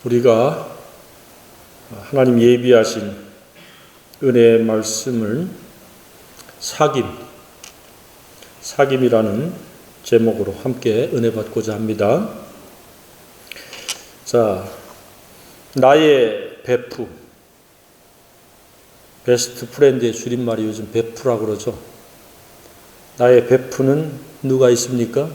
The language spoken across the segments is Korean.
우리가 하나님 예비하신 은혜의 말씀을 사귐이라는 제목으로 함께 은혜 받고자 합니다. 자, 나의 베프, 베스트 프렌드의 줄임말이 요즘 베프라고 그러죠. 나의 베프는 누가 있습니까?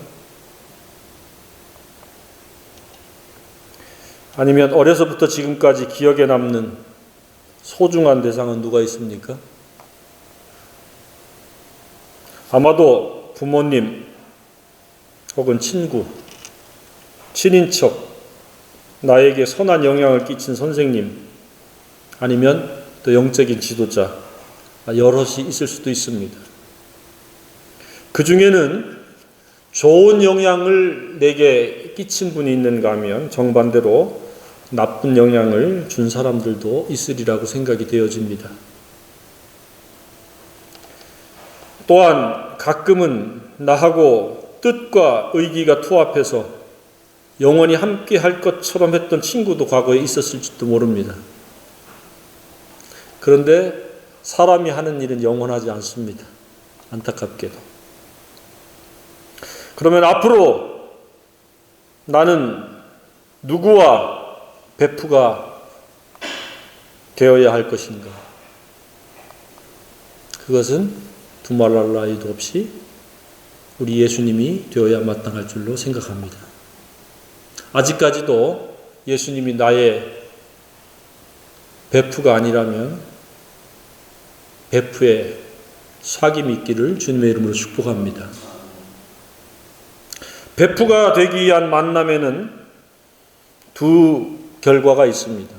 아니면 어려서부터 지금까지 기억에 남는 소중한 대상은 누가 있습니까? 아마도 부모님 혹은 친구, 친인척, 나에게 선한 영향을 끼친 선생님, 아니면 또 영적인 지도자, 여럿이 있을 수도 있습니다. 그 중에는 좋은 영향을 내게 끼친 분이 있는가 하면 정반대로 나쁜 영향을 준 사람들도 있으리라고 생각이 되어집니다. 또한 가끔은 나하고 뜻과 의기가 투합해서 영원히 함께 할 것처럼 했던 친구도 과거에 있었을지도 모릅니다. 그런데 사람이 하는 일은 영원하지 않습니다. 안타깝게도. 그러면 앞으로 나는 누구와 베프가 되어야 할 것인가? 그것은 두말할 나위도 없이 우리 예수님이 되어야 마땅할 줄로 생각합니다. 아직까지도 예수님이 나의 베프가 아니라면 베프의 사귐이 있기를 주님의 이름으로 축복합니다. 베프가 되기 위한 만남에는 두 결과가 있습니다.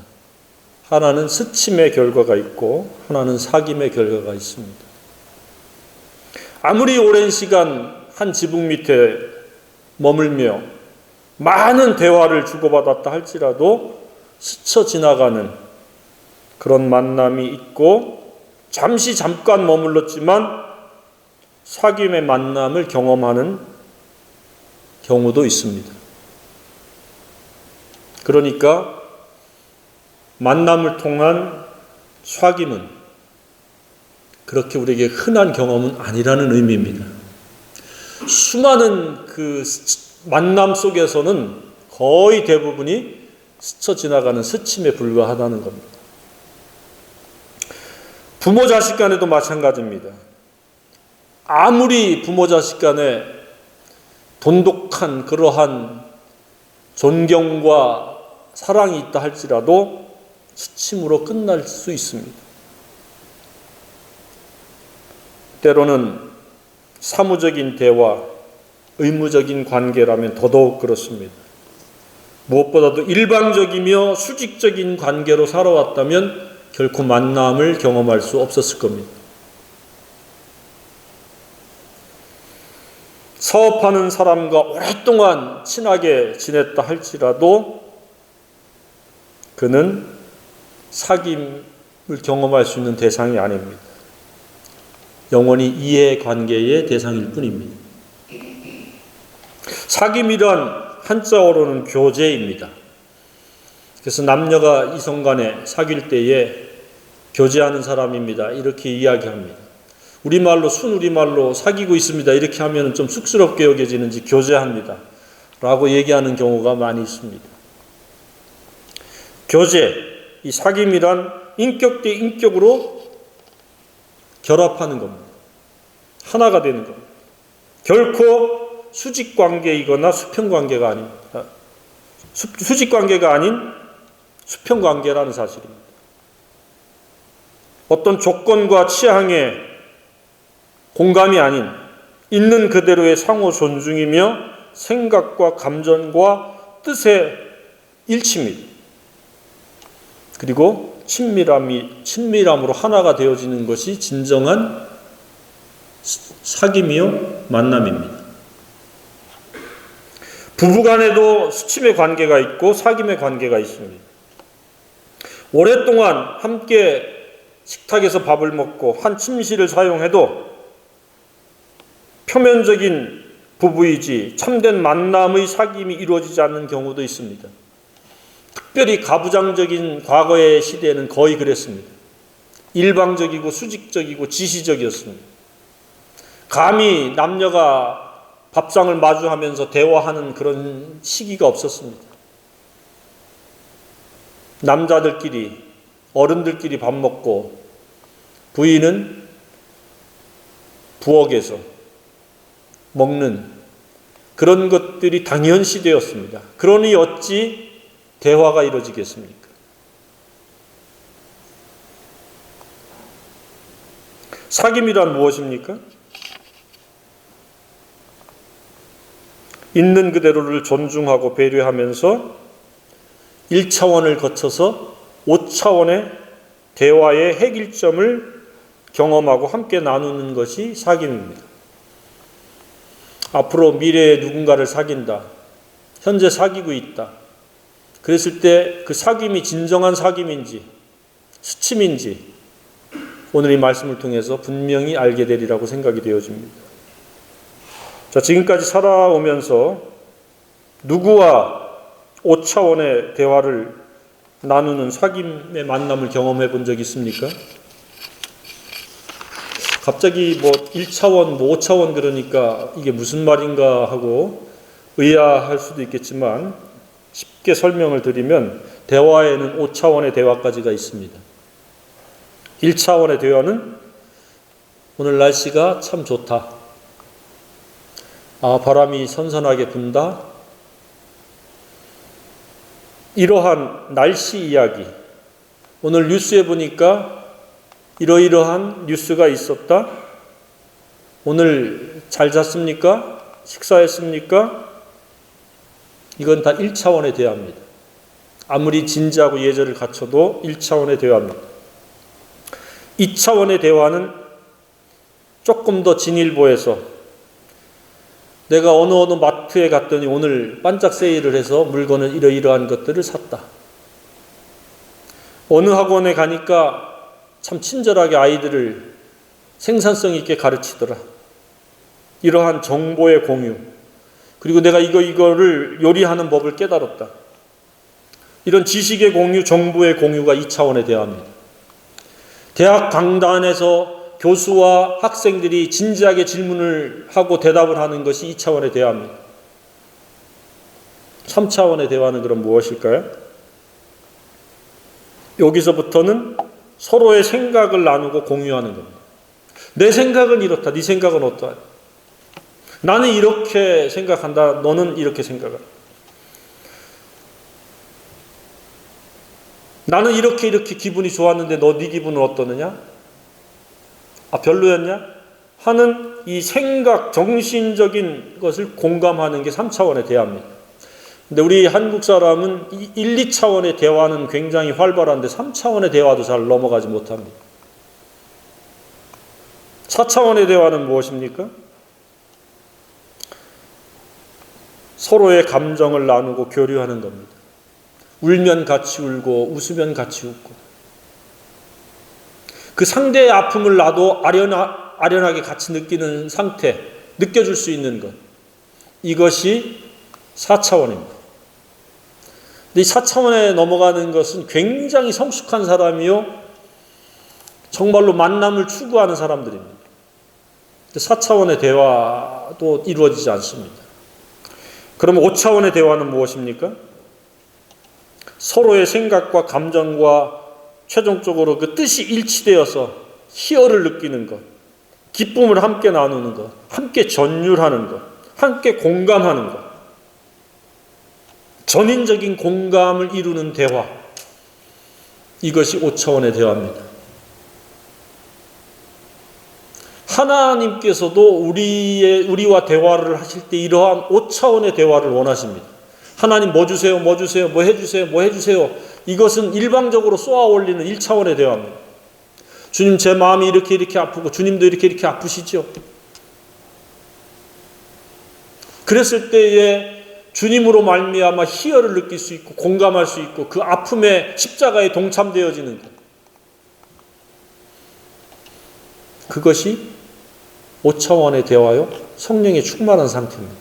하나는 스침의 결과가 있고 하나는 사귐의 결과가 있습니다. 아무리 오랜 시간 한 지붕 밑에 머물며 많은 대화를 주고받았다 할지라도 스쳐 지나가는 그런 만남이 있고 잠깐 머물렀지만 사귐의 만남을 경험하는 경우도 있습니다. 그러니까 만남을 통한 사귐은 그렇게 우리에게 흔한 경험은 아니라는 의미입니다. 수많은 그 만남 속에서는 거의 대부분이 스쳐 지나가는 스침에 불과하다는 겁니다. 부모 자식 간에도 마찬가지입니다. 아무리 부모 자식 간에 돈독한 그러한 존경과 사랑이 있다 할지라도 스침으로 끝날 수 있습니다. 때로는 사무적인 대화, 의무적인 관계라면 더더욱 그렇습니다. 무엇보다도 일방적이며 수직적인 관계로 살아왔다면 결코 만남을 경험할 수 없었을 겁니다. 사업하는 사람과 오랫동안 친하게 지냈다 할지라도 그는 사귐을 경험할 수 있는 대상이 아닙니다. 영원히 이해관계의 대상일 뿐입니다. 사귐이란 한자어로는 교제입니다. 그래서 남녀가 이성 간에 사귈 때에 교제하는 사람입니다. 이렇게 이야기합니다. 우리말로 순우리말로 사귀고 있습니다. 이렇게 하면 좀 쑥스럽게 여겨지는지 교제합니다. 라고 얘기하는 경우가 많이 있습니다. 교제, 이 사귐이란 인격 대 인격으로 결합하는 겁니다. 하나가 되는 겁니다. 결코 수직관계이거나 수평관계가 아닙니다. 수직관계가 아닌 수평관계라는 사실입니다. 어떤 조건과 취향에 공감이 아닌 있는 그대로의 상호 존중이며 생각과 감정과 뜻의 일치입니다. 그리고 친밀함으로 하나가 되어지는 것이 진정한 사귐이요 만남입니다. 부부간에도 수침의 관계가 있고 사귐의 관계가 있습니다. 오랫동안 함께 식탁에서 밥을 먹고 한 침실을 사용해도 표면적인 부부이지 참된 만남의 사귐이 이루어지지 않는 경우도 있습니다. 특별히 가부장적인 과거의 시대에는 거의 그랬습니다. 일방적이고 수직적이고 지시적이었습니다. 감히 남녀가 밥상을 마주하면서 대화하는 그런 시기가 없었습니다. 남자들끼리, 어른들끼리 밥 먹고 부인은 부엌에서 먹는 그런 것들이 당연시되었습니다. 그러니 어찌 대화가 이루어지겠습니까? 사귐이란 무엇입니까? 있는 그대로를 존중하고 배려하면서 1차원을 거쳐서 5차원의 대화의 핵일점을 경험하고 함께 나누는 것이 사귐입니다. 앞으로 미래에 누군가를 사귄다. 현재 사귀고 있다. 그랬을 때 그 사귐이 진정한 사귐인지 스침인지 오늘 이 말씀을 통해서 분명히 알게 되리라고 생각이 되어집니다. 자, 지금까지 살아오면서 누구와 5차원의 대화를 나누는 사귐의 만남을 경험해 본 적 있습니까? 갑자기 1차원, 5차원 그러니까 이게 무슨 말인가 하고 의아할 수도 있겠지만 쉽게 설명을 드리면 대화에는 5차원의 대화까지가 있습니다. 1차원의 대화는 오늘 날씨가 참 좋다. 바람이 선선하게 분다. 이러한 날씨 이야기. 오늘 뉴스에 보니까 이러이러한 뉴스가 있었다. 오늘 잘 잤습니까? 식사했습니까? 이건 다 1차원의 대화입니다. 아무리 진지하고 예절을 갖춰도 1차원의 대화입니다. 2차원의 대화는 조금 더 진일보해서 내가 어느 마트에 갔더니 오늘 반짝 세일을 해서 물건을 이러이러한 것들을 샀다. 어느 학원에 가니까 참 친절하게 아이들을 생산성 있게 가르치더라. 이러한 정보의 공유. 그리고 내가 이거를 요리하는 법을 깨달았다. 이런 지식의 공유, 정보의 공유가 2차원의 대화입니다. 대학 강단에서 교수와 학생들이 진지하게 질문을 하고 대답을 하는 것이 2차원의 대화입니다. 3차원의 대화는 그럼 무엇일까요? 여기서부터는 서로의 생각을 나누고 공유하는 겁니다. 내 생각은 이렇다. 네 생각은 어떠하냐? 나는 이렇게 생각한다. 너는 이렇게 생각한다. 나는 이렇게 기분이 좋았는데 네 기분은 어떠느냐? 별로였냐? 하는 이 생각, 정신적인 것을 공감하는 게 3차원의 대화입니다. 근데 우리 한국 사람은 1, 2차원의 대화는 굉장히 활발한데 3차원의 대화도 잘 넘어가지 못합니다. 4차원의 대화는 무엇입니까? 서로의 감정을 나누고 교류하는 겁니다. 울면 같이 울고 웃으면 같이 웃고 그 상대의 아픔을 나도 아련하게 같이 느끼는 상태, 느껴줄 수 있는 것. 이것이 4차원입니다. 근데 이 4차원에 넘어가는 것은 굉장히 성숙한 사람이요. 정말로 만남을 추구하는 사람들입니다. 4차원의 대화도 이루어지지 않습니다. 그럼 5차원의 대화는 무엇입니까? 서로의 생각과 감정과 최종적으로 그 뜻이 일치되어서 희열을 느끼는 것, 기쁨을 함께 나누는 것, 함께 전율하는 것, 함께 공감하는 것, 전인적인 공감을 이루는 대화, 이것이 5차원의 대화입니다. 하나님께서도 우리와 대화를 하실 때 이러한 5차원의 대화를 원하십니다. 하나님 뭐 주세요, 뭐 주세요, 뭐 해주세요, 뭐 해주세요. 이것은 일방적으로 쏘아 올리는 1차원의 대화입니다. 주님 제 마음이 이렇게 아프고 주님도 이렇게 아프시죠. 그랬을 때에 주님으로 말미암아 희열을 느낄 수 있고 공감할 수 있고 그 아픔에 십자가에 동참되어지는 것. 그것이 5차원의 대화요. 성령에 충만한 상태입니다.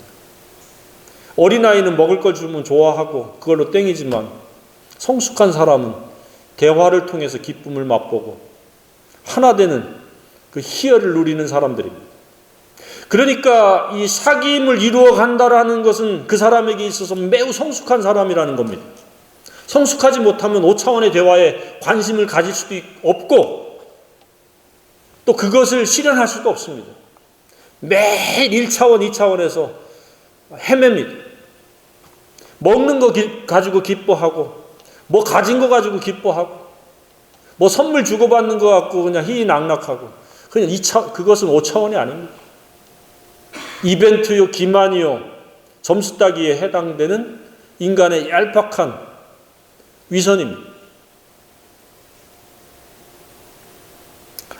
어린아이는 먹을 걸 주면 좋아하고 그걸로 땡이지만 성숙한 사람은 대화를 통해서 기쁨을 맛보고 하나 되는 그 희열을 누리는 사람들입니다. 그러니까 이 사귐을 이루어 간다라는 것은 그 사람에게 있어서 매우 성숙한 사람이라는 겁니다. 성숙하지 못하면 5차원의 대화에 관심을 가질 수도 없고 또 그것을 실현할 수도 없습니다. 매일 1차원, 2차원에서 헤맵니다. 먹는 거 가지고 기뻐하고 뭐 가진 거 가지고 기뻐하고 뭐 선물 주고받는 거 갖고 그냥 희희낙낙하고 그냥 그것은 5차원이 아닙니다. 이벤트요, 기만이요, 점수 따기에 해당되는 인간의 얄팍한 위선입니다.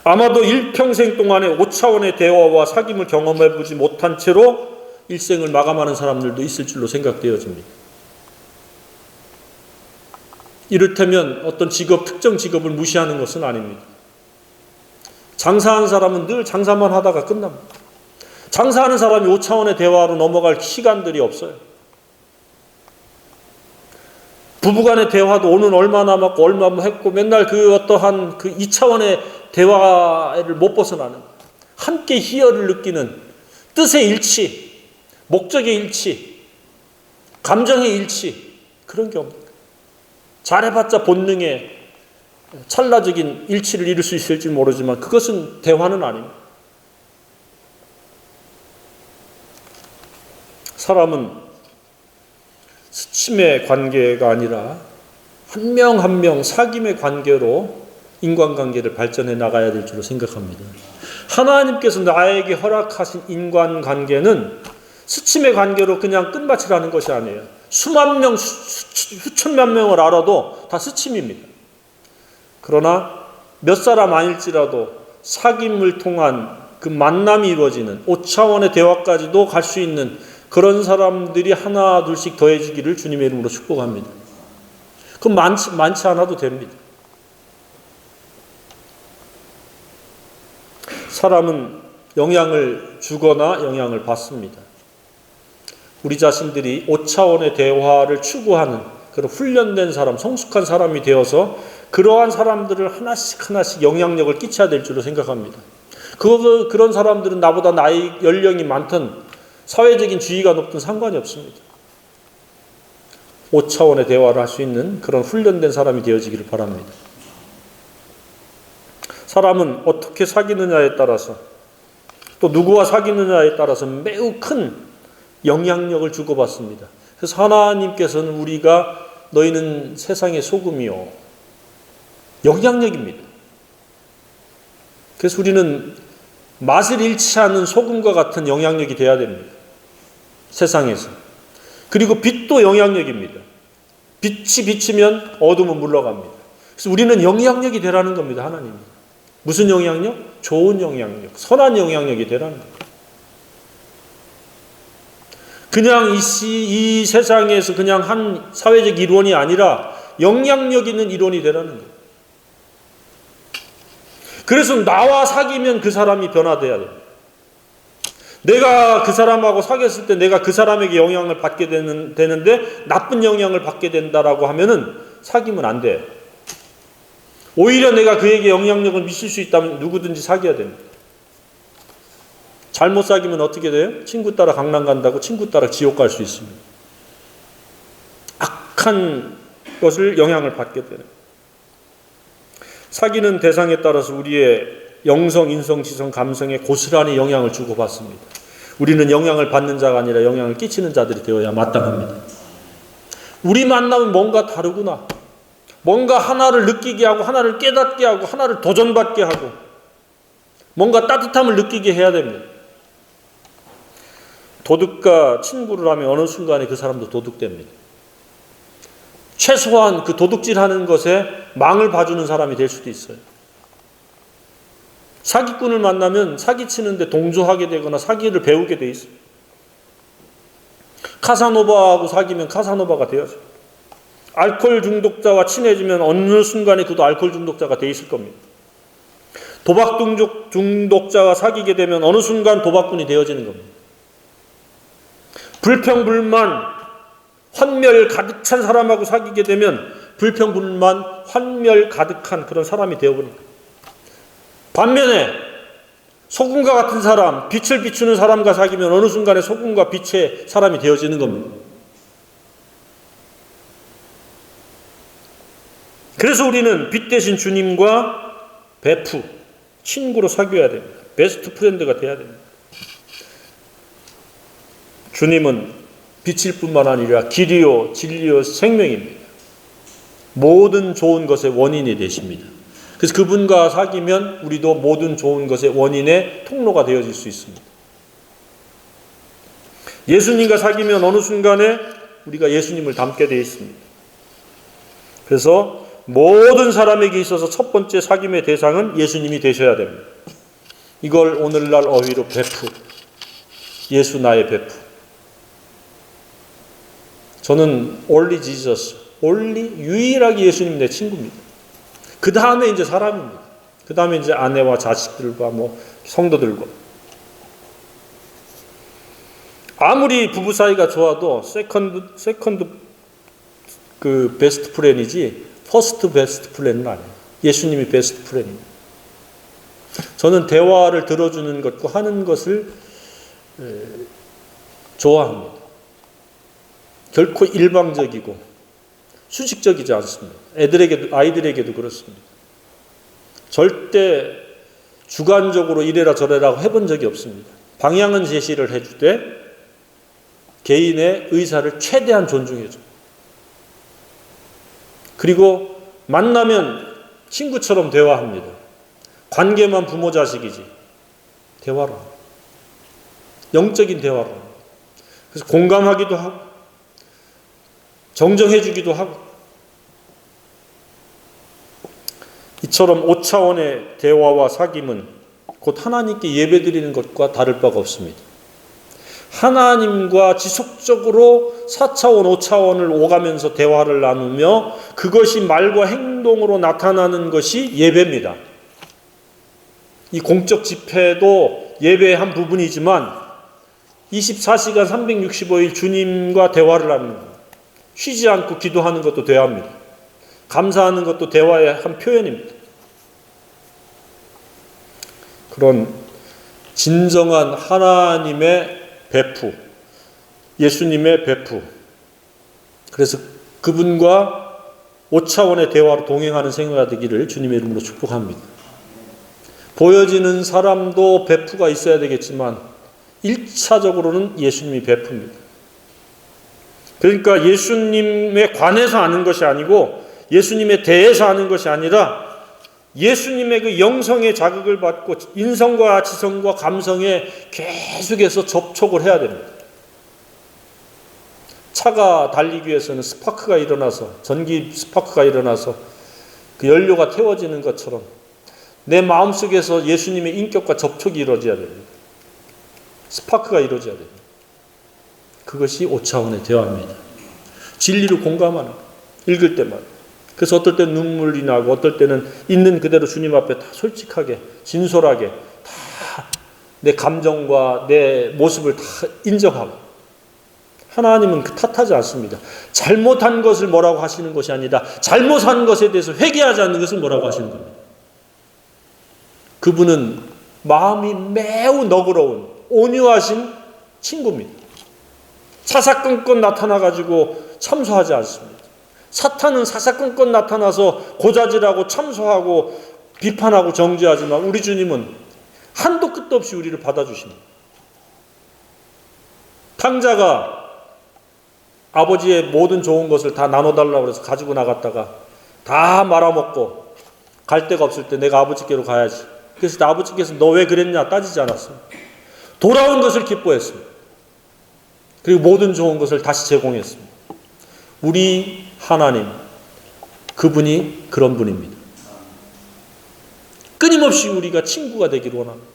아마도 일평생 동안에 5차원의 대화와 사귐을 경험해보지 못한 채로 일생을 마감하는 사람들도 있을 줄로 생각되어집니다. 이를테면 어떤 특정 직업을 무시하는 것은 아닙니다. 장사하는 사람은 늘 장사만 하다가 끝납니다. 장사하는 사람이 5차원의 대화로 넘어갈 시간들이 없어요. 부부간의 대화도 오늘 얼마 남았고 얼마 했고 맨날 그 어떠한 그 2차원의 대화를 못 벗어나는 함께 희열을 느끼는 뜻의 일치, 목적의 일치, 감정의 일치 그런 게 없습니다. 잘해봤자 본능의 찰나적인 일치를 이룰 수 있을지 모르지만 그것은 대화는 아닙니다. 사람은 스침의 관계가 아니라 한 명 한 명 사귐의 관계로 인간관계를 발전해 나가야 될 줄로 생각합니다. 하나님께서 나에게 허락하신 인간관계는 스침의 관계로 그냥 끝마치라는 것이 아니에요. 수만 명, 수천만 명을 알아도 다 스침입니다. 그러나 몇 사람 아닐지라도 사귐을 통한 그 만남이 이루어지는 5차원의 대화까지도 갈 수 있는 그런 사람들이 하나 둘씩 더해지기를 주님의 이름으로 축복합니다. 그럼 많지 않아도 됩니다. 사람은 영향을 주거나 영향을 받습니다. 우리 자신들이 5차원의 대화를 추구하는 그런 훈련된 사람, 성숙한 사람이 되어서 그러한 사람들을 하나씩 영향력을 끼쳐야 될 줄로 생각합니다. 그런 사람들은 나보다 나이 연령이 많든 사회적인 지위가 높든 상관이 없습니다. 5차원의 대화를 할 수 있는 그런 훈련된 사람이 되어지기를 바랍니다. 사람은 어떻게 사귀느냐에 따라서 또 누구와 사귀느냐에 따라서 매우 큰 영향력을 주고받습니다. 그래서 하나님께서는 우리가 너희는 세상의 소금이요 영향력입니다. 그래서 우리는 맛을 잃지 않는 소금과 같은 영향력이 되어야 됩니다. 세상에서. 그리고 빛도 영향력입니다. 빛이 비치면 어둠은 물러갑니다. 그래서 우리는 영향력이 되라는 겁니다. 하나님. 무슨 영향력? 좋은 영향력, 선한 영향력이 되라는 겁니다. 그냥 이 세상에서 그냥 한 사회적 이론이 아니라 영향력 있는 이론이 되라는 거예요. 그래서 나와 사귀면 그 사람이 변화돼야 돼요. 내가 그 사람하고 사귀었을 때 내가 그 사람에게 영향을 받게 되는데 나쁜 영향을 받게 된다라고 하면은 사귀면 안 돼요. 오히려 내가 그에게 영향력을 미칠 수 있다면 누구든지 사귀어야 됩니다. 잘못 사귀면 어떻게 돼요? 친구 따라 강남 간다고 친구 따라 지옥 갈 수 있습니다. 악한 것을 영향을 받게 되는. 사귀는 대상에 따라서 우리의 영성, 인성, 지성, 감성에 고스란히 영향을 주고받습니다. 우리는 영향을 받는 자가 아니라 영향을 끼치는 자들이 되어야 마땅합니다. 우리 만나면 뭔가 다르구나. 뭔가 하나를 느끼게 하고 하나를 깨닫게 하고 하나를 도전받게 하고 뭔가 따뜻함을 느끼게 해야 됩니다. 도둑과 친구를 하면 어느 순간에 그 사람도 도둑됩니다. 최소한 그 도둑질하는 것에 망을 봐주는 사람이 될 수도 있어요. 사기꾼을 만나면 사기치는데 동조하게 되거나 사기를 배우게 돼 있어요. 카사노바하고 사귀면 카사노바가 되어져요. 알코올 중독자와 친해지면 어느 순간에 그도 알코올 중독자가 돼 있을 겁니다. 도박 중독자와 사귀게 되면 어느 순간 도박꾼이 되어지는 겁니다. 불평불만, 환멸 가득 찬 사람하고 사귀게 되면 불평불만, 환멸 가득한 그런 사람이 되어버린 거예요. 반면에 소금과 같은 사람, 빛을 비추는 사람과 사귀면 어느 순간에 소금과 빛의 사람이 되어지는 겁니다. 그래서 우리는 빛 대신 주님과 베프, 친구로 사귀어야 됩니다. 베스트 프렌드가 돼야 됩니다. 주님은 빛일 뿐만 아니라 길이요, 진리요, 생명입니다. 모든 좋은 것의 원인이 되십니다. 그래서 그분과 사귀면 우리도 모든 좋은 것의 원인의 통로가 되어질 수 있습니다. 예수님과 사귀면 어느 순간에 우리가 예수님을 닮게 되어 있습니다. 그래서 모든 사람에게 있어서 첫 번째 사귐의 대상은 예수님이 되셔야 됩니다. 이걸 오늘날 어휘로 베프, 예수 나의 베프. 저는 only Jesus, only 유일하게 예수님 내 친구입니다. 그 다음에 이제 사람입니다. 그 다음에 이제 아내와 자식들과 성도들과. 아무리 부부 사이가 좋아도 세컨드 그 베스트 프렌이지 퍼스트 베스트 프렌은 아니에요. 예수님이 베스트 프렌입니다. 저는 대화를 들어주는 것과 하는 것을 좋아합니다. 결코 일방적이고 수직적이지 않습니다. 아이들에게도 그렇습니다. 절대 주관적으로 이래라 저래라고 해본 적이 없습니다. 방향은 제시를 해주되 개인의 의사를 최대한 존중해줘. 그리고 만나면 친구처럼 대화합니다. 관계만 부모 자식이지 대화로 합니다. 영적인 대화로 합니다. 그래서 공감하기도 하고 정정해주기도 하고 이처럼 5차원의 대화와 사귐은 곧 하나님께 예배드리는 것과 다를 바가 없습니다. 하나님과 지속적으로 4차원, 5차원을 오가면서 대화를 나누며 그것이 말과 행동으로 나타나는 것이 예배입니다. 이 공적 집회도 예배의 한 부분이지만 24시간 365일 주님과 대화를 하는 겁니다. 쉬지 않고 기도하는 것도 대화입니다. 감사하는 것도 대화의 한 표현입니다. 그런 진정한 하나님의 베프, 예수님의 베프. 그래서 그분과 5차원의 대화로 동행하는 생애가 되기를 주님의 이름으로 축복합니다. 보여지는 사람도 베프가 있어야 되겠지만 1차적으로는 예수님이 베프입니다. 그러니까 예수님에 관해서 아는 것이 아니고 예수님에 대해서 아는 것이 아니라 예수님의 그 영성의 자극을 받고 인성과 지성과 감성에 계속해서 접촉을 해야 됩니다. 차가 달리기 위해서는 스파크가 일어나서 전기 스파크가 일어나서 그 연료가 태워지는 것처럼 내 마음속에서 예수님의 인격과 접촉이 이루어져야 됩니다. 스파크가 이루어져야 됩니다. 그것이 5차원의 대화입니다. 진리를 공감하는 것, 읽을 때마다. 그래서 어떨 때는 눈물이 나고 어떨 때는 있는 그대로 주님 앞에 다 솔직하게 진솔하게 다 내 감정과 내 모습을 다 인정하고 하나님은 그 탓하지 않습니다. 잘못한 것을 뭐라고 하시는 것이 아니라 잘못한 것에 대해서 회개하지 않는 것을 뭐라고 하시는 겁니다. 그분은 마음이 매우 너그러운 온유하신 친구입니다. 사사건건 나타나가지고 참소하지 않습니다. 사탄은 사사건건 나타나서 고자질하고 참소하고 비판하고 정죄하지만 우리 주님은 한도 끝도 없이 우리를 받아주십니다. 탕자가 아버지의 모든 좋은 것을 다 나눠달라고 해서 가지고 나갔다가 다 말아먹고 갈 데가 없을 때 내가 아버지께로 가야지. 그래서 아버지께서 너 왜 그랬냐 따지지 않았습니다. 돌아온 것을 기뻐했습니다. 그리고 모든 좋은 것을 다시 제공했습니다. 우리 하나님, 그분이 그런 분입니다. 끊임없이 우리가 친구가 되기를 원합니다.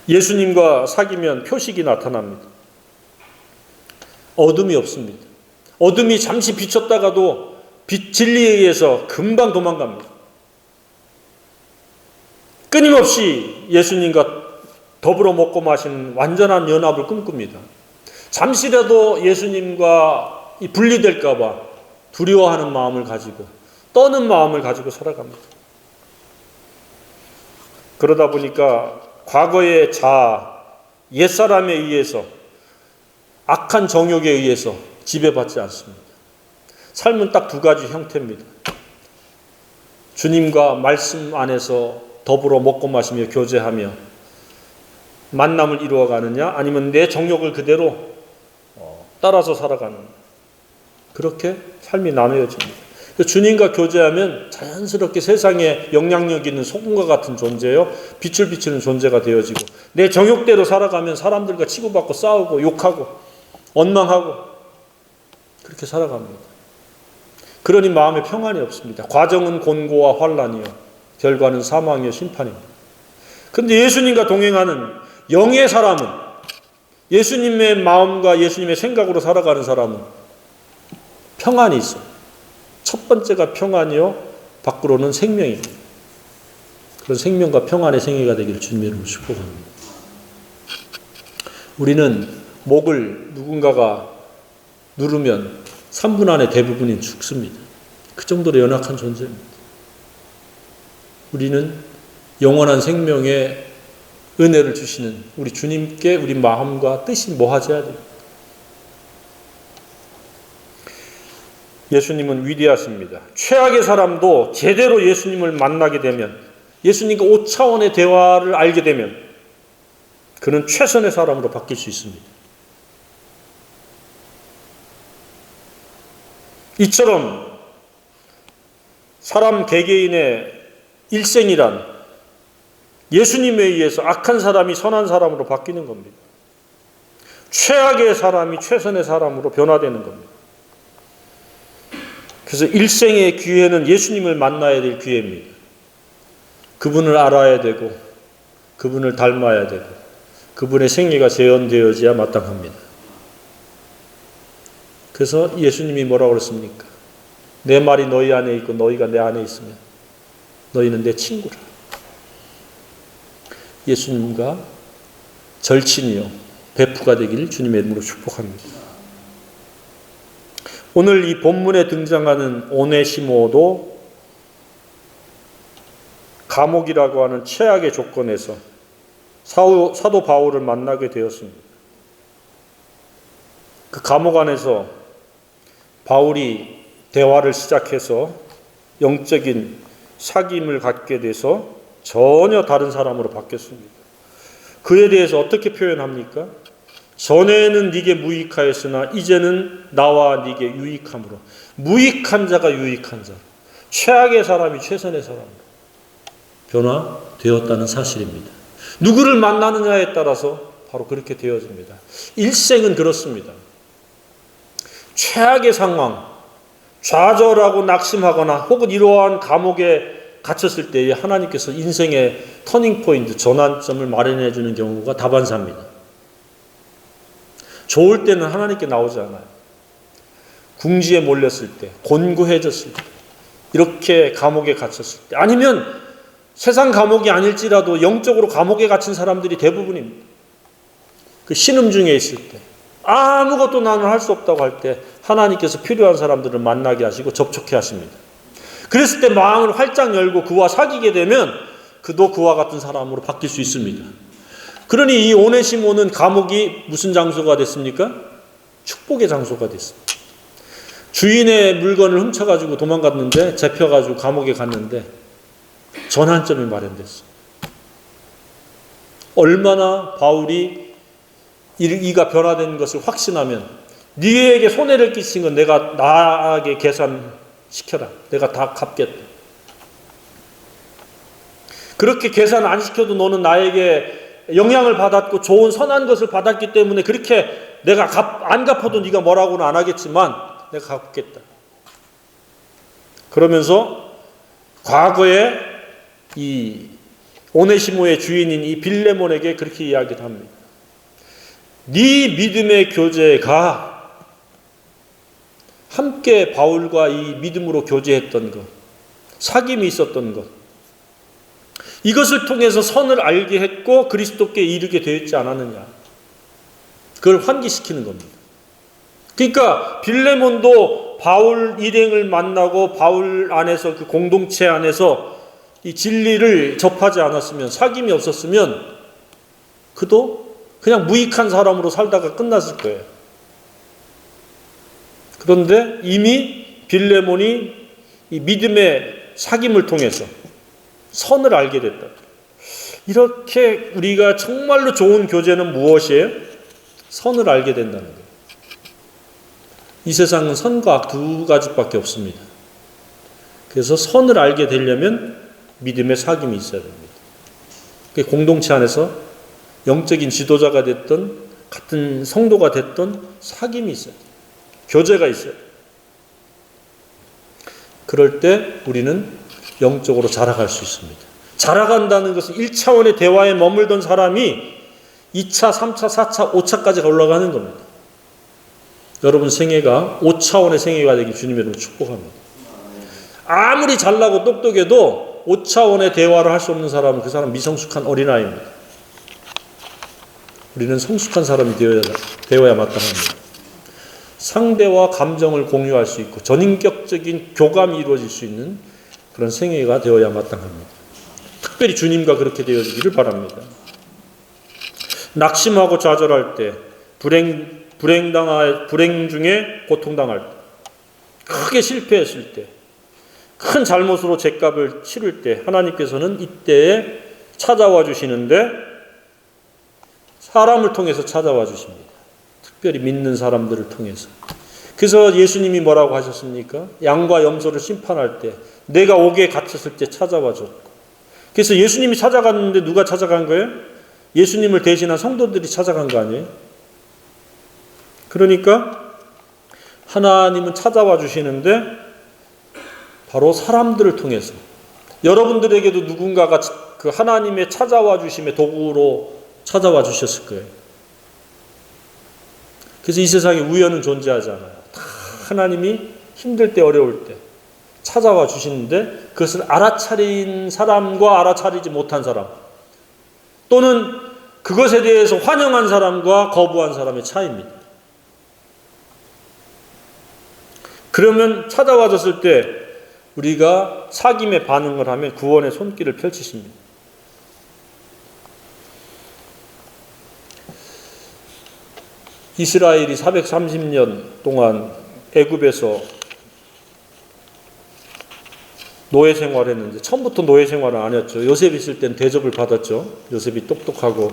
예수님과 사귀면 표식이 나타납니다. 어둠이 없습니다. 어둠이 잠시 비쳤다가도 진리에 의해서 금방 도망갑니다. 끊임없이 예수님과 더불어 먹고 마시는 완전한 연합을 꿈꿉니다. 잠시라도 예수님과 분리될까 봐 두려워하는 마음을 가지고 떠는 마음을 가지고 살아갑니다. 그러다 보니까 과거의 옛사람에 의해서 악한 정욕에 의해서 지배받지 않습니다. 삶은 딱 두 가지 형태입니다. 주님과 말씀 안에서 더불어 먹고 마시며 교제하며 만남을 이루어가느냐, 아니면 내 정욕을 그대로 따라서 살아가는, 그렇게 삶이 나누어집니다. 주님과 교제하면 자연스럽게 세상에 영향력 있는 소금과 같은 존재요, 빛을 비추는 존재가 되어지고, 내 정욕대로 살아가면 사람들과 치고받고 싸우고 욕하고 원망하고 그렇게 살아갑니다. 그러니 마음에 평안이 없습니다. 과정은 곤고와 환난이요, 결과는 사망이요 심판입니다. 그런데 예수님과 동행하는 영의 사람은, 예수님의 마음과 예수님의 생각으로 살아가는 사람은 평안이 있어요. 첫 번째가 평안이요, 밖으로는 생명입니다. 그런 생명과 평안의 생애가 되기를 주님의 이름으로 축복합니다. 우리는 목을 누군가가 누르면 3분 안에 대부분이 죽습니다. 그 정도로 연약한 존재입니다. 우리는 영원한 생명의 은혜를 주시는 우리 주님께 우리 마음과 뜻이 모아져야 됩니다. 예수님은 위대하십니다. 최악의 사람도 제대로 예수님을 만나게 되면, 예수님과 5차원의 대화를 알게 되면 그는 최선의 사람으로 바뀔 수 있습니다. 이처럼 사람 개개인의 일생이란 예수님에 의해서 악한 사람이 선한 사람으로 바뀌는 겁니다. 최악의 사람이 최선의 사람으로 변화되는 겁니다. 그래서 일생의 기회는 예수님을 만나야 될 기회입니다. 그분을 알아야 되고 그분을 닮아야 되고 그분의 생애가 재현되어져야 마땅합니다. 그래서 예수님이 뭐라고 그랬습니까? 내 말이 너희 안에 있고 너희가 내 안에 있으면 너희는 내 친구라. 예수님과 절친이요 베프가 되기를 주님의 이름으로 축복합니다. 오늘 이 본문에 등장하는 오네시모도 감옥이라고 하는 최악의 조건에서 사도 바울을 만나게 되었습니다. 그 감옥 안에서 바울이 대화를 시작해서 영적인 사귐을 갖게 돼서 전혀 다른 사람으로 바뀌었습니다. 그에 대해서 어떻게 표현합니까? 전에는 네게 무익하였으나 이제는 나와 네게 유익함으로. 무익한 자가 유익한 자, 최악의 사람이 최선의 사람으로 변화되었다는 사실입니다. 누구를 만나느냐에 따라서 바로 그렇게 되어집니다. 일생은 그렇습니다. 최악의 상황, 좌절하고 낙심하거나 혹은 이러한 감옥에 갇혔을 때에 하나님께서 인생의 터닝포인트, 전환점을 마련해 주는 경우가 다반사입니다. 좋을 때는 하나님께 나오지 않아요. 궁지에 몰렸을 때, 곤고해졌을 때, 이렇게 감옥에 갇혔을 때, 아니면 세상 감옥이 아닐지라도 영적으로 감옥에 갇힌 사람들이 대부분입니다. 그 신음 중에 있을 때, 아무것도 나는 할 수 없다고 할 때 하나님께서 필요한 사람들을 만나게 하시고 접촉해 하십니다. 그랬을 때 마음을 활짝 열고 그와 사귀게 되면 그도 그와 같은 사람으로 바뀔 수 있습니다. 그러니 이 오네시모는 감옥이 무슨 장소가 됐습니까? 축복의 장소가 됐습니다. 주인의 물건을 훔쳐가지고 도망갔는데, 잡혀가지고 감옥에 갔는데 전환점이 마련됐어요. 얼마나 바울이 이가 변화된 것을 확신하면, 네에게 손해를 끼친 건 내가 나에게 계산시켜라. 내가 다 갚겠다. 그렇게 계산 안 시켜도 너는 나에게 영향을 받았고 좋은 선한 것을 받았기 때문에 그렇게 내가 안 갚아도 네가 뭐라고는 안 하겠지만 내가 갚겠다. 그러면서 과거에 이 오네시모의 주인인 이 빌레몬에게 그렇게 이야기를 합니다. 네 믿음의 교제가 함께 바울과 이 믿음으로 교제했던 것, 사귐이 있었던 것, 이것을 통해서 선을 알게 했고 그리스도께 이르게 되었지 않았느냐. 그걸 환기시키는 겁니다. 그러니까 빌레몬도 바울 일행을 만나고 바울 안에서 그 공동체 안에서 이 진리를 접하지 않았으면, 사귐이 없었으면 그도 그냥 무익한 사람으로 살다가 끝났을 거예요. 그런데 이미 빌레몬이 이 믿음의 사귐을 통해서 선을 알게 됐다. 이렇게 우리가 정말로 좋은 교제는 무엇이에요? 선을 알게 된다는 거예요. 이 세상은 선과 악 두 가지밖에 없습니다. 그래서 선을 알게 되려면 믿음의 사귐이 있어야 됩니다. 공동체 안에서 영적인 지도자가 됐던, 같은 성도가 됐던 사귐이 있어야 돼요. 교제가 있어야 돼요. 그럴 때 우리는 영적으로 자라갈 수 있습니다. 자라간다는 것은 1차원의 대화에 머물던 사람이 2차, 3차, 4차, 5차까지 올라가는 겁니다. 여러분 생애가 5차원의 생애가 되길 주님의 이름으로 축복합니다. 아무리 잘나고 똑똑해도 5차원의 대화를 할 수 없는 사람은 그 사람 미성숙한 어린아이입니다. 우리는 성숙한 사람이 되어야 마땅합니다. 상대와 감정을 공유할 수 있고 전인격적인 교감이 이루어질 수 있는 그런 생애가 되어야 마땅합니다. 특별히 주님과 그렇게 되어지기를 바랍니다. 낙심하고 좌절할 때, 불행 중에 고통당할 때, 크게 실패했을 때, 큰 잘못으로 죗값을 치를 때 하나님께서는 이때에 찾아와 주시는데 사람을 통해서 찾아와 주십니다. 특별히 믿는 사람들을 통해서. 그래서 예수님이 뭐라고 하셨습니까? 양과 염소를 심판할 때 내가 옥에 갇혔을 때 찾아와 줬고, 그래서 예수님이 찾아갔는데 누가 찾아간 거예요? 예수님을 대신한 성도들이 찾아간 거 아니에요? 그러니까 하나님은 찾아와 주시는데 바로 사람들을 통해서, 여러분들에게도 누군가가 그 하나님의 찾아와 주심의 도구로 찾아와 주셨을 거예요. 그래서 이 세상에 우연은 존재하지 않아요. 다 하나님이 힘들 때, 어려울 때 찾아와 주시는데 그것을 알아차린 사람과 알아차리지 못한 사람, 또는 그것에 대해서 환영한 사람과 거부한 사람의 차이입니다. 그러면 찾아와 줬을 때 우리가 사귐에 반응을 하면 구원의 손길을 펼치십니다. 이스라엘이 430년 동안 애굽에서 노예 생활했는데 처음부터 노예 생활은 아니었죠. 요셉 있을 땐 대접을 받았죠. 요셉이 똑똑하고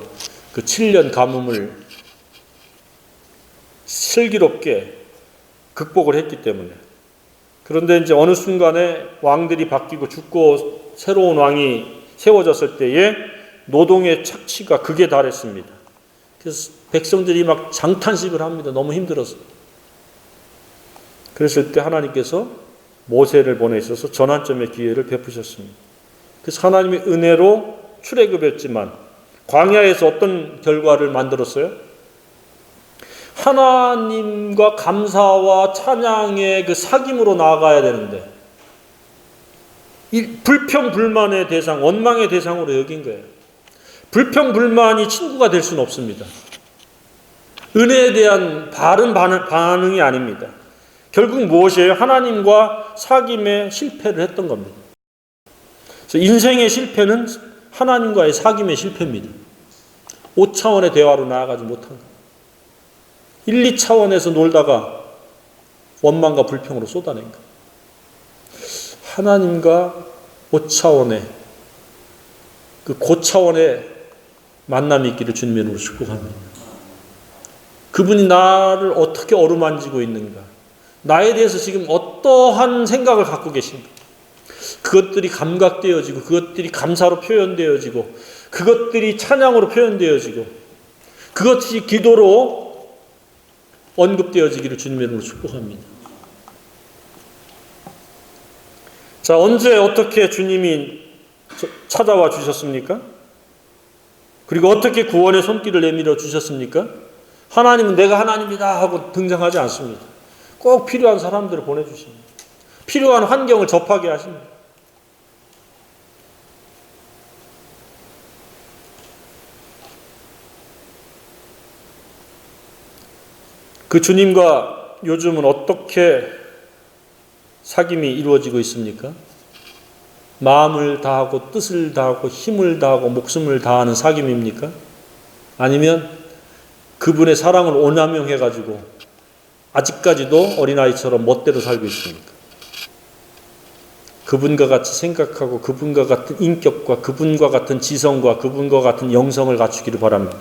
그 7년 가뭄을 슬기롭게 극복을 했기 때문에. 그런데 이제 어느 순간에 왕들이 바뀌고 죽고 새로운 왕이 세워졌을 때에 노동의 착취가 극에 달했습니다. 그래서 백성들이 막 장탄식을 합니다. 너무 힘들어서. 그랬을 때 하나님께서 모세를 보내셔서 전환점의 기회를 베푸셨습니다. 그래서 하나님의 은혜로 출애굽했지만 광야에서 어떤 결과를 만들었어요? 하나님과 감사와 찬양의 그 사귐으로 나아가야 되는데 이 불평불만의 대상, 원망의 대상으로 여긴 거예요. 불평불만이 친구가 될 수는 없습니다. 은혜에 대한 바른 반응이 아닙니다. 결국 무엇이에요? 하나님과 사귐에 실패를 했던 겁니다. 그래서 인생의 실패는 하나님과의 사귐의 실패입니다. 5차원의 대화로 나아가지 못한 거예요. 1, 2차원에서 놀다가 원망과 불평으로 쏟아낸 거예요. 하나님과 5차원의 그 고차원의 만남이 있기를 주님의 이름으로 축복합니다. 그분이 나를 어떻게 어루만지고 있는가, 나에 대해서 지금 어떠한 생각을 갖고 계신가, 그것들이 감각되어지고 그것들이 감사로 표현되어지고 그것들이 찬양으로 표현되어지고 그것이 기도로 언급되어지기를 주님의 이름으로 축복합니다. 자, 언제 어떻게 주님이 찾아와 주셨습니까? 그리고 어떻게 구원의 손길을 내밀어 주셨습니까? 하나님은 내가 하나님이다 하고 등장하지 않습니다. 꼭 필요한 사람들을 보내주십니다. 필요한 환경을 접하게 하십니다. 그 주님과 요즘은 어떻게 사귐이 이루어지고 있습니까? 마음을 다하고 뜻을 다하고 힘을 다하고 목숨을 다하는 사귐입니까? 아니면 그분의 사랑을 오남용해가지고 아직까지도 어린아이처럼 멋대로 살고 있습니까? 그분과 같이 생각하고 그분과 같은 인격과 그분과 같은 지성과 그분과 같은 영성을 갖추기를 바랍니다.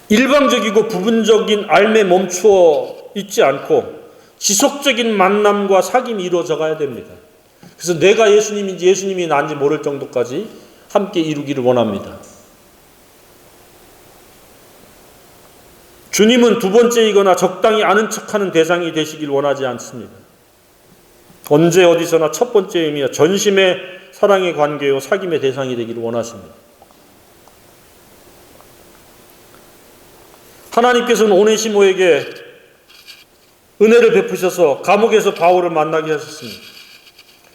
일방적이고 부분적인 앓에 멈추어 있지 않고 지속적인 만남과 사귐이 이루어져 가야 됩니다. 그래서 내가 예수님인지 예수님이 나인지 모를 정도까지 함께 이루기를 원합니다. 주님은 두 번째이거나 적당히 아는 척하는 대상이 되시길 원하지 않습니다. 언제 어디서나 첫 번째이며 전심의 사랑의 관계요 사귐의 대상이 되기를 원하십니다. 하나님께서는 오네시모에게 은혜를 베푸셔서 감옥에서 바울을 만나게 하셨습니다.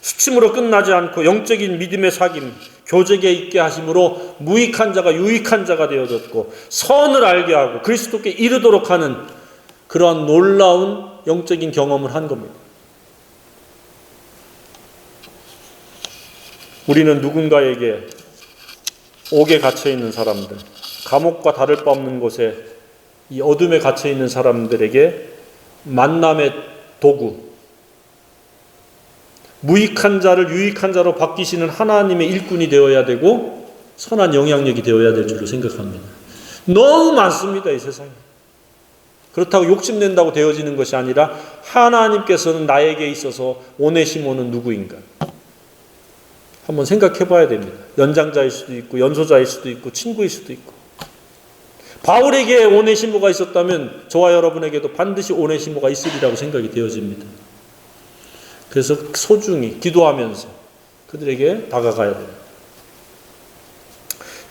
수침으로 끝나지 않고 영적인 믿음의 사귐, 교제에 있게 하심으로 무익한 자가 유익한 자가 되어졌고 선을 알게 하고 그리스도께 이르도록 하는 그러한 놀라운 영적인 경험을 한 겁니다. 우리는 누군가에게 옥에 갇혀있는 사람들, 감옥과 다를 바 없는 곳에 이 어둠에 갇혀있는 사람들에게 만남의 도구, 무익한 자를 유익한 자로 바뀌시는 하나님의 일꾼이 되어야 되고 선한 영향력이 되어야 될 줄로 생각합니다. 너무 많습니다, 이 세상에. 그렇다고 욕심낸다고 되어지는 것이 아니라 하나님께서는 나에게 있어서 오네시모는 누구인가? 한번 생각해 봐야 됩니다. 연장자일 수도 있고 연소자일 수도 있고 친구일 수도 있고. 바울에게 오네시모가 있었다면 저와 여러분에게도 반드시 오네시모가 있으리라고 생각이 되어집니다. 그래서 소중히 기도하면서 그들에게 다가가야 됩니다.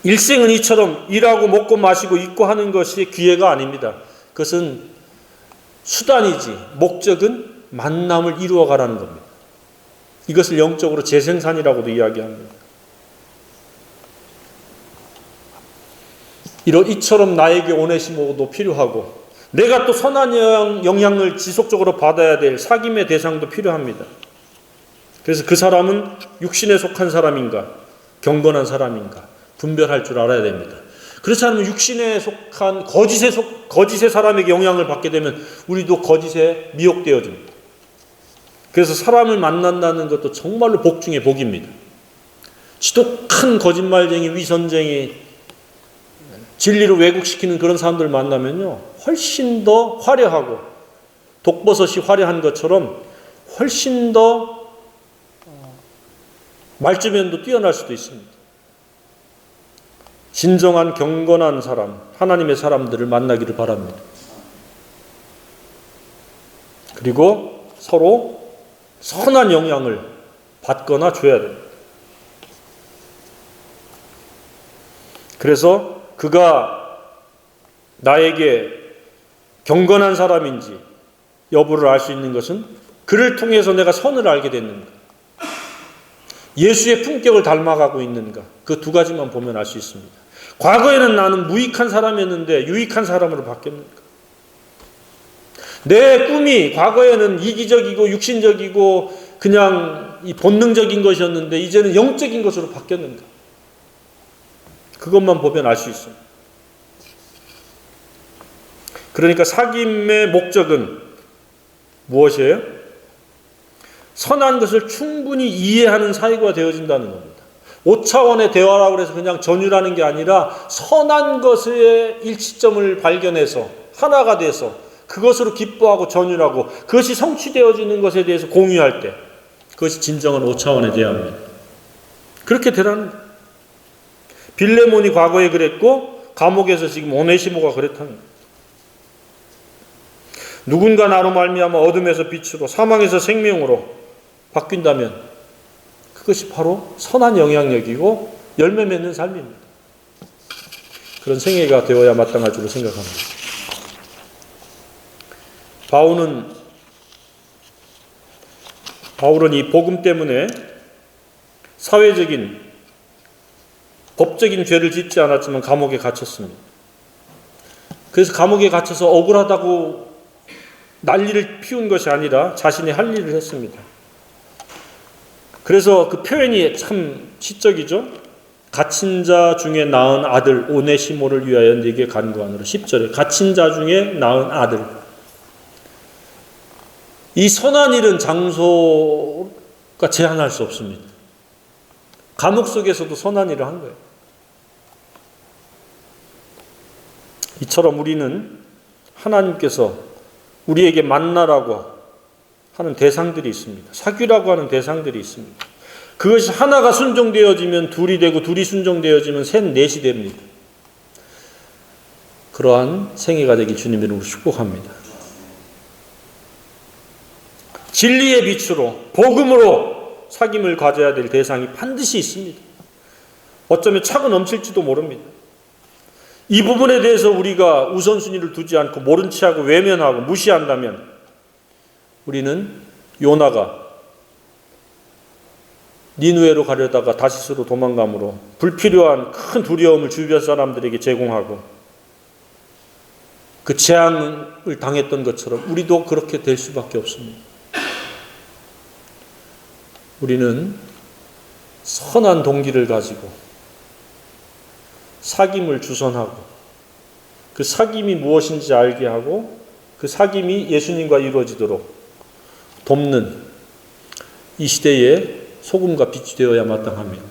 일생은 이처럼 일하고 먹고 마시고 입고 하는 것이 기회가 아닙니다. 그것은 수단이지 목적은 만남을 이루어가라는 겁니다. 이것을 영적으로 재생산이라고도 이야기합니다. 이처럼 나에게 오네시모도 필요하고 내가 또 선한 영향을 지속적으로 받아야 될 사귐의 대상도 필요합니다. 그래서 그 사람은 육신에 속한 사람인가 경건한 사람인가 분별할 줄 알아야 됩니다. 그렇지 않으면 육신에 속한 거짓의 사람에게 영향을 받게 되면 우리도 거짓에 미혹되어집니다. 그래서 사람을 만난다는 것도 정말로 복 중에 복입니다. 지독한 거짓말쟁이, 위선쟁이, 진리를 왜곡시키는 그런 사람들 만나면요 훨씬 더 화려하고 독버섯이 화려한 것처럼 훨씬 더 말주변도 뛰어날 수도 있습니다. 진정한 경건한 사람, 하나님의 사람들을 만나기를 바랍니다. 그리고 서로 선한 영향을 받거나 줘야 됩니다. 그래서 그가 나에게 경건한 사람인지 여부를 알 수 있는 것은 그를 통해서 내가 선을 알게 됐는가, 예수의 품격을 닮아가고 있는가, 그 두 가지만 보면 알 수 있습니다. 과거에는 나는 무익한 사람이었는데 유익한 사람으로 바뀌었는가, 내 꿈이 과거에는 이기적이고 육신적이고 그냥 이 본능적인 것이었는데 이제는 영적인 것으로 바뀌었는가, 그것만 보면 알 수 있습니다. 그러니까 사귐의 목적은 무엇이에요? 선한 것을 충분히 이해하는 사이가 되어진다는 겁니다. 5차원의 대화라고 해서 그냥 전율하는 게 아니라 선한 것의 일치점을 발견해서 하나가 돼서 그것으로 기뻐하고 전율하고 그것이 성취되어지는 것에 대해서 공유할 때 그것이 진정한 5차원의 대화입니다. 그렇게 되라는 거예요. 빌레몬이 과거에 그랬고 감옥에서 지금 오네시모가 그랬다는 거예요. 누군가 나로 말미암아 어둠에서 빛으로 사망에서 생명으로 바뀐다면 그것이 바로 선한 영향력이고 열매 맺는 삶입니다. 그런 생애가 되어야 마땅할 줄로 생각합니다. 바울은 이 복음 때문에 사회적인 법적인 죄를 짓지 않았지만 감옥에 갇혔습니다. 그래서 감옥에 갇혀서 억울하다고 난리를 피운 것이 아니라 자신이 할 일을 했습니다. 그래서 그 표현이 참 시적이죠. 갇힌 자 중에 낳은 아들 오네시모를 위하여 네게 간구하노라. 10절에 갇힌 자 중에 낳은 아들. 이 선한 일은 장소가 제한할 수 없습니다. 감옥 속에서도 선한 일을 한 거예요. 이처럼 우리는 하나님께서 우리에게 만나라고 하는 대상들이 있습니다. 사귀라고 하는 대상들이 있습니다. 그것이 하나가 순종되어지면 둘이 되고 둘이 순종되어지면 셋, 넷이 됩니다. 그러한 생애가 되길 주님의 이름으로 축복합니다. 진리의 빛으로 복음으로 사귐을 가져야 될 대상이 반드시 있습니다. 어쩌면 차고 넘칠지도 모릅니다. 이 부분에 대해서 우리가 우선순위를 두지 않고 모른 체하고 외면하고 무시한다면 우리는 요나가 니느웨로 가려다가 다시스로 도망감으로 불필요한 큰 두려움을 주변 사람들에게 제공하고 그 재앙을 당했던 것처럼 우리도 그렇게 될 수밖에 없습니다. 우리는 선한 동기를 가지고 사귐을 주선하고 그 사귐이 무엇인지 알게 하고 그 사귐이 예수님과 이루어지도록 돕는 이 시대에 소금과 빛이 되어야 마땅합니다.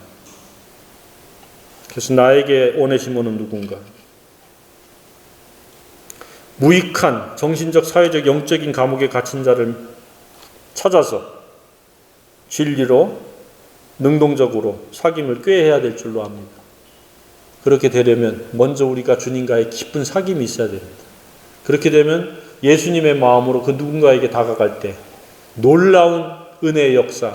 그래서 나에게 오네시모는 누군가? 무익한 정신적, 사회적, 영적인 감옥에 갇힌 자를 찾아서 진리로 능동적으로 사귐을 꾀해야 될 줄로 압니다. 그렇게 되려면 먼저 우리가 주님과의 깊은 사귐이 있어야 됩니다. 그렇게 되면 예수님의 마음으로 그 누군가에게 다가갈 때 놀라운 은혜의 역사,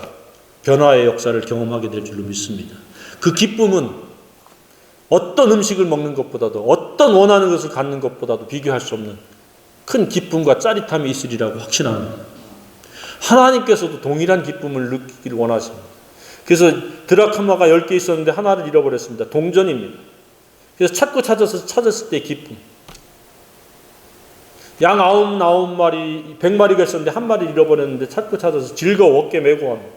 변화의 역사를 경험하게 될 줄로 믿습니다. 그 기쁨은 어떤 음식을 먹는 것보다도 어떤 원하는 것을 갖는 것보다도 비교할 수 없는 큰 기쁨과 짜릿함이 있으리라고 확신합니다. 하나님께서도 동일한 기쁨을 느끼기를 원하십니다. 그래서 드라크마가 10개 있었는데 하나를 잃어버렸습니다. 동전입니다. 그래서 찾았을 때 기쁨. 양 99마리, 100마리가 있었는데 한 마리 잃어버렸는데 찾아서 즐거워 어깨 메고 합니다.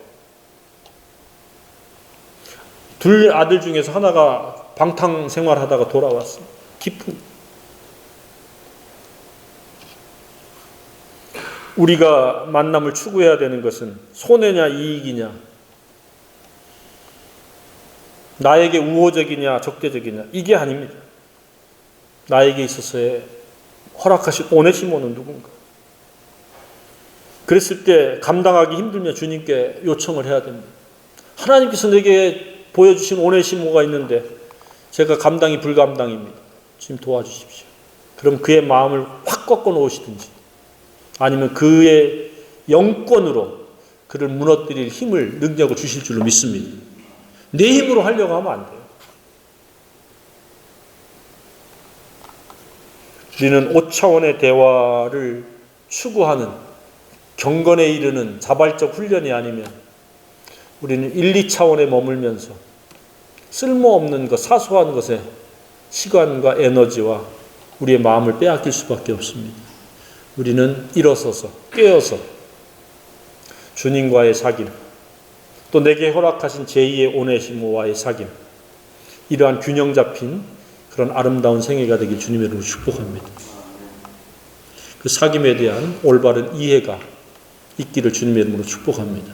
둘 아들 중에서 하나가 방탕 생활하다가 돌아왔습니다. 기쁨. 우리가 만남을 추구해야 되는 것은 손해냐 이익이냐, 나에게 우호적이냐 적대적이냐, 이게 아닙니다. 나에게 있어서의 허락하신 오네시모는 누군가? 그랬을 때 감당하기 힘들면 주님께 요청을 해야 됩니다. 하나님께서 내게 보여주신 오네시모가 있는데 제가 감당이 불감당입니다. 주님 도와주십시오. 그럼 그의 마음을 확 꺾어 놓으시든지 아니면 그의 영권으로 그를 무너뜨릴 힘을, 능력을 주실 줄로 믿습니다. 내 힘으로 하려고 하면 안 돼요. 우리는 5차원의 대화를 추구하는 경건에 이르는 자발적 훈련이 아니면 우리는 1, 2차원에 머물면서 쓸모없는 것, 사소한 것에 시간과 에너지와 우리의 마음을 빼앗길 수밖에 없습니다. 우리는 일어서서 깨어서 주님과의 사귐, 또 내게 허락하신 제2의 오네시모와의 사귐, 이러한 균형 잡힌 그런 아름다운 생애가 되길 주님의 이름으로 축복합니다. 그 사귐에 대한 올바른 이해가 있기를 주님의 이름으로 축복합니다.